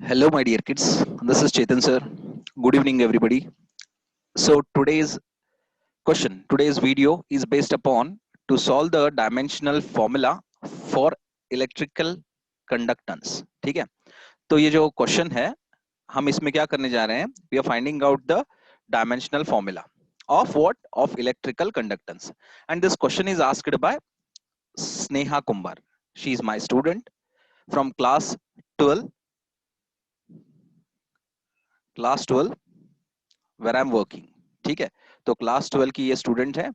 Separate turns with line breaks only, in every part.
Hello, my dear kids. This is Chetan sir. Good evening, everybody. So today's video is based upon to solve the dimensional formula for electrical conductance. ठीक है? तो ये जो question है, हम इसमें क्या करने जा रहे हैं? We are finding out the dimensional formula of what? Of electrical conductance. And this question is asked by Sneha Kumbar. She is my student from class 12 where I am working. ठीक है, तो क्लास 12 की ये student है.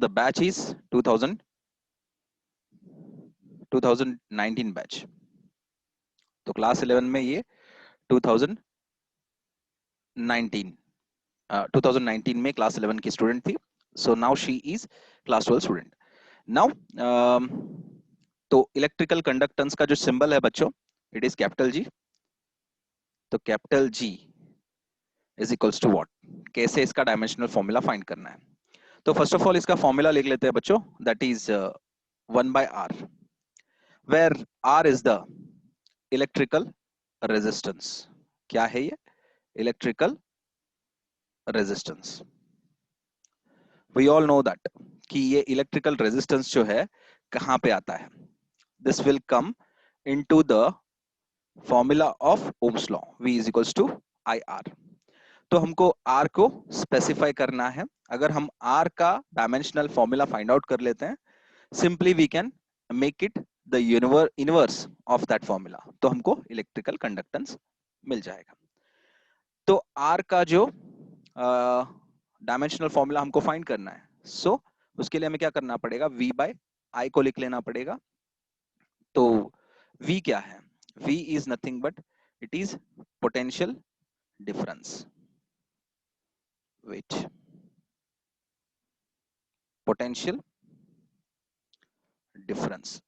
The batch is 2019 batch. तो class 11 में ये 2019 2019 में क्लास 11 की स्टूडेंट थी. So now she is class 12 student. Now तो इलेक्ट्रिकल कंडक्टेंस का जो सिंबल है बच्चों, इट इज कैपिटल जी. तो capital G is equals to what? कैसे इसका डायमेंशनल फॉर्मूला फाइंड करना है? तो फर्स्ट ऑफ ऑल इसका फॉर्मूला लिख लेते हैं बच्चों. That is 1/r, where r is the electrical resistance. क्या है ये? Electrical resistance. We all know that कि ये इलेक्ट्रिकल रेजिस्टेंस जो है कहां पे आता है? This will come into the formula of Ohm's law. V is equals to IR. तो हमको R को स्पेसिफाई करना है. अगर हम R का डायमेंशनल फॉर्मूला फाइंड आउट कर लेते हैं, simply we can make it the inverse of that formula. तो हमको इलेक्ट्रिकल कंडक्टेंस मिल जाएगा. तो R का जो डायमेंशनल फॉर्मूला हमको फाइंड करना है, सो उसके लिए हमें क्या करना पड़ेगा? V बाय I को लिख लेना पड़ेगा. तो V क्या है? V is nothing but it is potential difference. Wait, potential difference.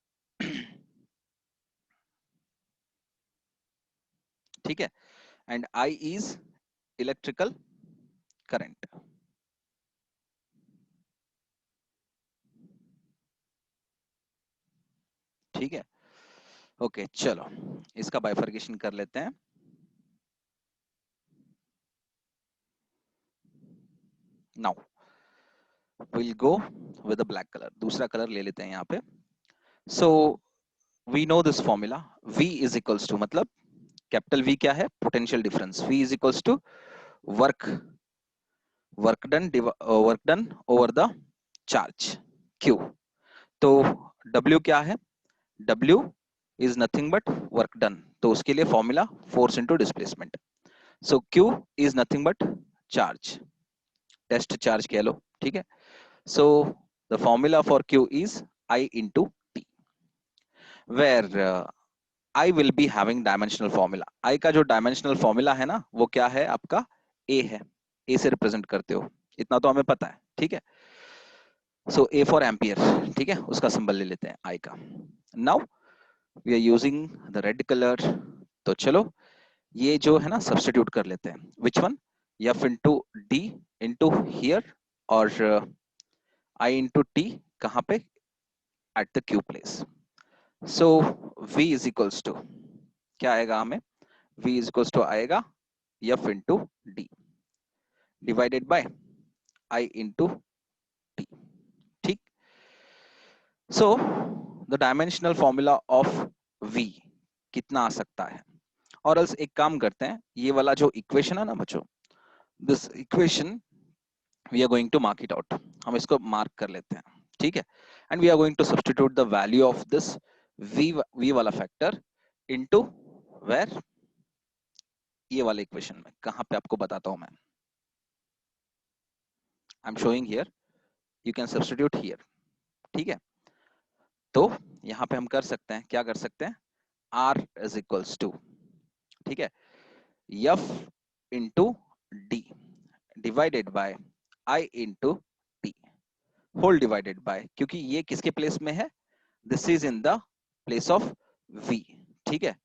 ठीक है. And I is electrical current. ठीक है. ओके, चलो इसका बाइफर्केशन कर लेते हैं. Now will go with the black colour. दूसरा कलर ले लेते हैं यहाँ पे. So we know this formula. V is equals to, मतलब कैपिटल V क्या है? Potential difference. V is equals to work work done over the charge Q. तो W क्या है? W is nothing but work done. तो उसके लिए formula force into displacement. So Q is nothing but charge, test charge कह लो. ठीक है. So the formula for Q is I into T, where I will be having dimensional formula. I का जो dimensional formula है ना, वो क्या है आपका? A है. A से रिप्रेजेंट करते हो, इतना तो हमें पता है. ठीक है. So A for ampere. ठीक है, उसका सिंबल ले लेते हैं I का. Now we are using the red colour. तो चलो ये जो है ना सब्स्टिट्यूट कर लेते हैं. Which one? F into D into here, और I इंटू टी कहाँ पे? At the Q place. So V is equals to क्या आएगा हमें? V इज इक्वल्स टू आएगा F into D divided by I into T. ठीक. So the dimensional formula of V कितना आ सकता है? और एल्स एक काम करते हैं, ये वाला जो इक्वेशन है ना बच्चों, this equation we are going to mark it out. हम इसको मार्क कर लेते हैं. ठीक है. And we are going to substitute the value of this V वाला फैक्टर इनटू वेयर? ये वाले इक्वेशन में. कहां पे आपको बताता हूं मैं. I am showing here, you can substitute here. ठीक है. तो यहां पे हम कर सकते हैं, क्या कर सकते हैं? R इज इक्वल्स टू, ठीक है, F into D divided by I into T whole divided by, क्योंकि ये किसके प्लेस में है? This is in the place of V. ठीक है.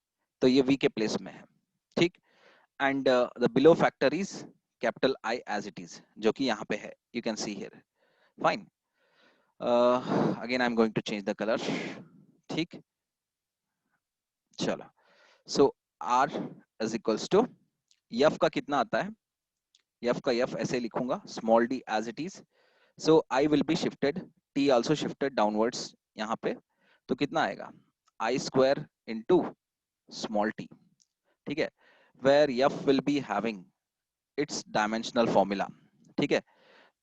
तो ये V के प्लेस में है. ठीक. And the below factor is capital I as it is, जो कि यहाँ पे है. You can see here. Fine. Again I am going to change the colour. ठीक. चलो. So R is equals to F का कितना आता है, F का F ऐसे लिखूंगा small d as it is, so I will be shifted, T also shifted downwards यहाँ पे, तो कितना आएगा I square into small t, ठीक है, where F will be having its dimensional formula, ठीक है।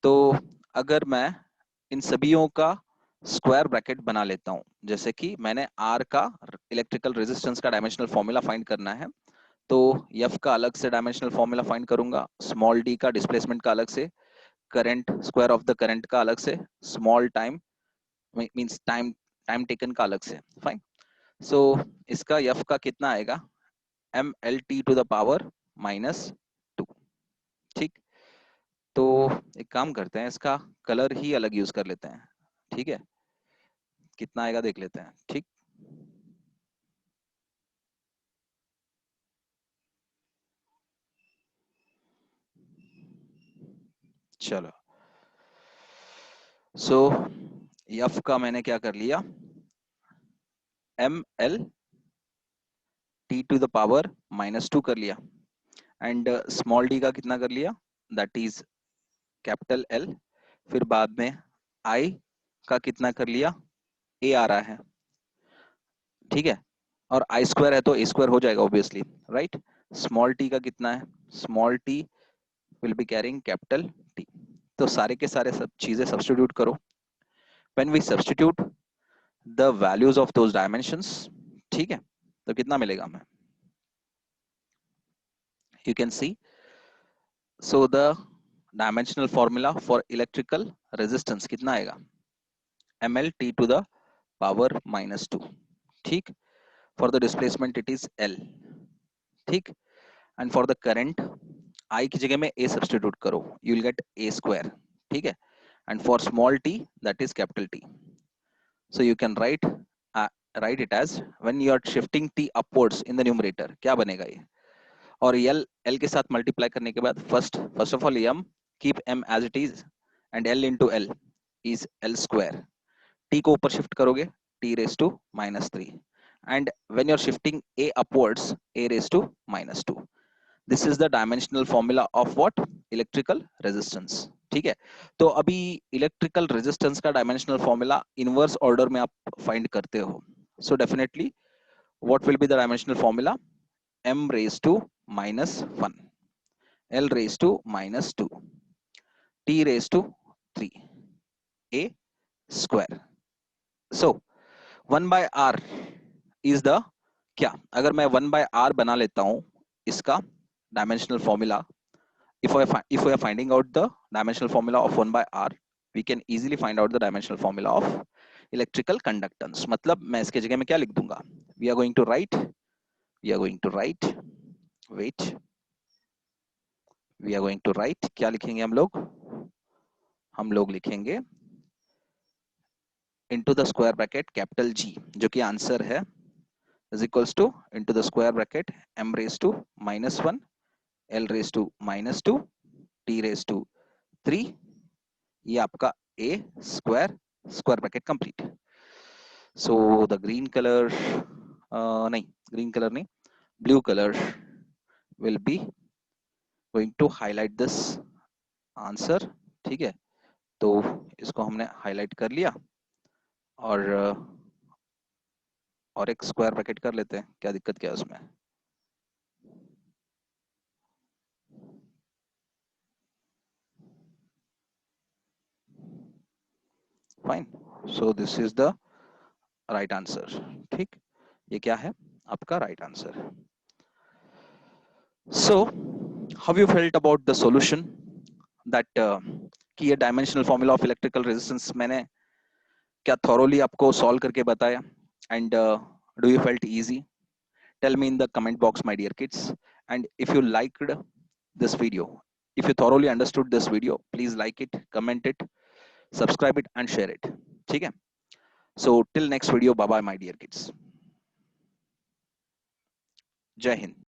तो अगर मैं इन सभीयों का स्क्वायर ब्रैकेट बना लेता हूं, जैसे कि मैंने R का इलेक्ट्रिकल रेजिस्टेंस का डायमेंशनल फॉर्मूला फाइंड करना है, तो F का अलग से डायमेंशनल फॉर्मूला फाइंड करूंगा, स्मॉल d का डिस्प्लेसमेंट का अलग से, current square of the current का अलग से, small time means time time taken का अलग से, फाइन। सो इसका F का कितना आएगा mlt टू द पावर -2, ठीक। तो एक काम करते हैं, इसका कलर ही अलग यूज कर लेते हैं, ठीक है, कितना आएगा देख लेते हैं, ठीक। चलो, सो F का मैंने क्या कर लिया, ml t to the power -2 कर लिया, एंड स्मॉल d का कितना कर लिया, दैट इज कैपिटल L, फिर बाद में I का कितना कर लिया, A आ रहा है, ठीक है, और I स्क्वायर है तो A स्क्वायर हो जाएगा ऑब्वियसली, राइट। स्मॉल t का कितना है, small t will be carrying capital T, तो सारे के सारे सब चीजें सब्स्टिट्यूट करो, when we substitute the values of those dimensions, ठीक है, तो कितना मिलेगा हमें, you can see, so the dimensional formula for electrical resistance कितना आएगा, ml t to the power -2, ठीक। For the displacement it is L, ठीक, and for the current I की जगह में A सब्स्टिट्यूट करो, you will get A square, ठीक है, and for small t that is capital T, so you can write it as when you are shifting t upwards in the numerator, क्या बनेगा ये, और L के साथ multiply करने के बाद first of all m keep m as it is and L into L is L square, t को ऊपर शिफ्ट करोगे t raised to -3, and when you are shifting a upwards a raised to -2, this is the dimensional formula of what, electrical resistance, ठीक है। तो अभी electrical resistance का dimensional formula inverse order में आप फाइंड करते हो, so definitely what will be the dimensional formula, m raised to -1, L raised to -2, T raised to 3, A square, so 1 by R is the, क्या अगर मैं 1 by R बना लेता हूं इसका dimensional formula, if we are finding out the dimensional formula of 1 by R, we can easily find out the dimensional formula of electrical conductance, मतलब मैं इसके जगह में क्या लिख दूंगा, we are going to write wait, we are going to write, क्या लिखेंगे हम लोग लिखेंगे into the square bracket capital G, जो कि आंसर है, is equals to into the square bracket m raised to -1, L raised to -2, T raised to 3, ये आपका A square bracket complete. So the green colour, नहीं green colour नहीं, blue colour will be going to highlight this answer, ठीक है। तो इसको हमने highlight कर लिया, और एक स्क्वायर ब्रैकेट कर लेते हैं, क्या दिक्कत क्या है उसमें, fine, so this is the right answer, ठीक, ये क्या है आपका right answer. So how you felt about the solution that कि ये dimensional formula of electrical resistance मैंने क्या थॉरोली आपको सॉल्व करके बताया, and do you felt easy, tell me in the comment box my dear kids, and if you liked this video, if you thoroughly understood this video, please like it, comment it, subscribe it and share it, ठीक है। So till next video, bye bye my dear kids, जय हिंद।